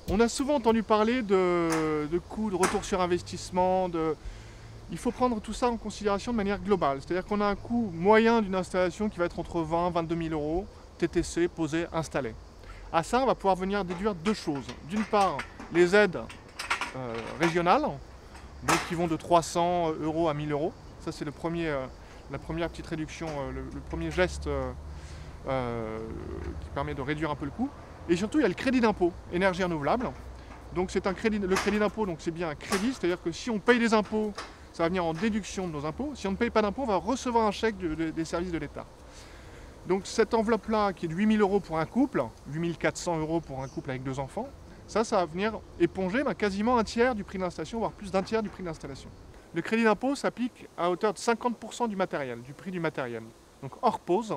On a souvent entendu parler de coûts, de retour sur investissement. Il faut prendre tout ça en considération de manière globale. C'est-à-dire qu'on a un coût moyen d'une installation qui va être entre 20 et 22 000 euros, TTC, posé, installé. À ça, on va pouvoir venir déduire deux choses. D'une part, les aides régionales, donc qui vont de 300 euros à 1000 euros. Ça, c'est la première petite réduction, le premier geste qui permet de réduire un peu le coût. Et surtout, il y a le crédit d'impôt énergie renouvelable. Donc c'est un crédit, le crédit d'impôt, donc c'est bien un crédit, c'est-à-dire que si on paye des impôts, ça va venir en déduction de nos impôts. Si on ne paye pas d'impôts, on va recevoir un chèque des services de l'État. Donc cette enveloppe-là, qui est de 8 000 euros pour un couple, 8 400 euros pour un couple avec 2 enfants, ça va venir éponger quasiment un tiers du prix d'installation, voire plus d'un tiers du prix d'installation. Le crédit d'impôt s'applique à hauteur de 50% du matériel, du prix du matériel, donc hors pause.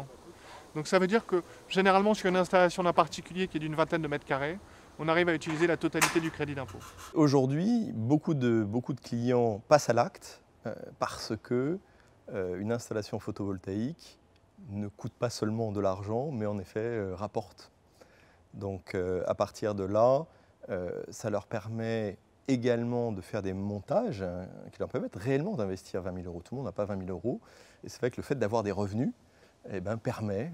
Donc ça veut dire que généralement sur une installation d'un particulier qui est d'une vingtaine de mètres carrés, on arrive à utiliser la totalité du crédit d'impôt. Aujourd'hui, beaucoup de clients passent à l'acte parce que une installation photovoltaïque ne coûte pas seulement de l'argent, mais en effet rapporte. Donc à partir de là, ça leur permet également de faire des montages qui leur permettent réellement d'investir 20 000 euros. Tout le monde n'a pas 20 000 euros. Et c'est vrai que le fait d'avoir des revenus permet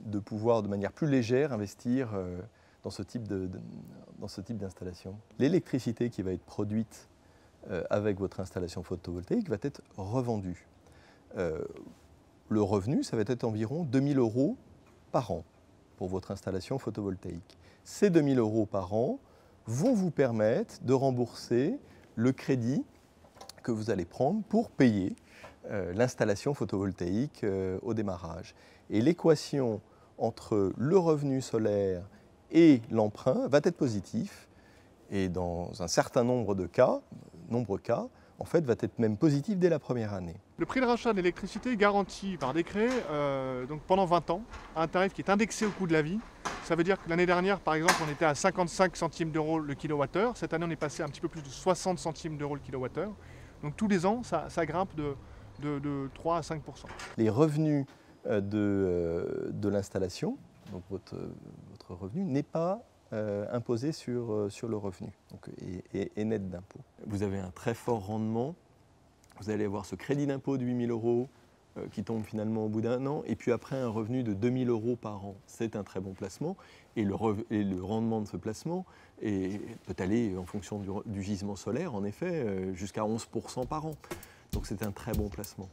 de pouvoir de manière plus légère investir dans ce type d'installation. L'électricité qui va être produite avec votre installation photovoltaïque va être revendue. Le revenu, ça va être environ 2 000 euros par an pour votre installation photovoltaïque. Ces 2 000 euros par an vont vous permettre de rembourser le crédit que vous allez prendre pour payer l'installation photovoltaïque au démarrage. Et l'équation entre le revenu solaire et l'emprunt va être positif et dans un certain nombre de cas, en fait, va être même positif dès la première année. Le prix de rachat de l'électricité est garanti par décret donc pendant 20 ans, à un tarif qui est indexé au coût de la vie. Ça veut dire que l'année dernière, par exemple, on était à 55 centimes d'euros le kilowattheure. Cette année, on est passé à un petit peu plus de 60 centimes d'euros le kilowattheure. Donc tous les ans, ça grimpe de 3 à 5%. Les revenus de l'installation, donc votre revenu, n'est pas imposé sur le revenu donc, et net d'impôt. Vous avez un très fort rendement, vous allez avoir ce crédit d'impôt de 8 000 euros qui tombe finalement au bout d'un an, et puis après un revenu de 2 000 euros par an. C'est un très bon placement, et le rendement de ce placement peut aller, en fonction du gisement solaire, en effet, jusqu'à 11% par an. Donc c'est un très bon placement.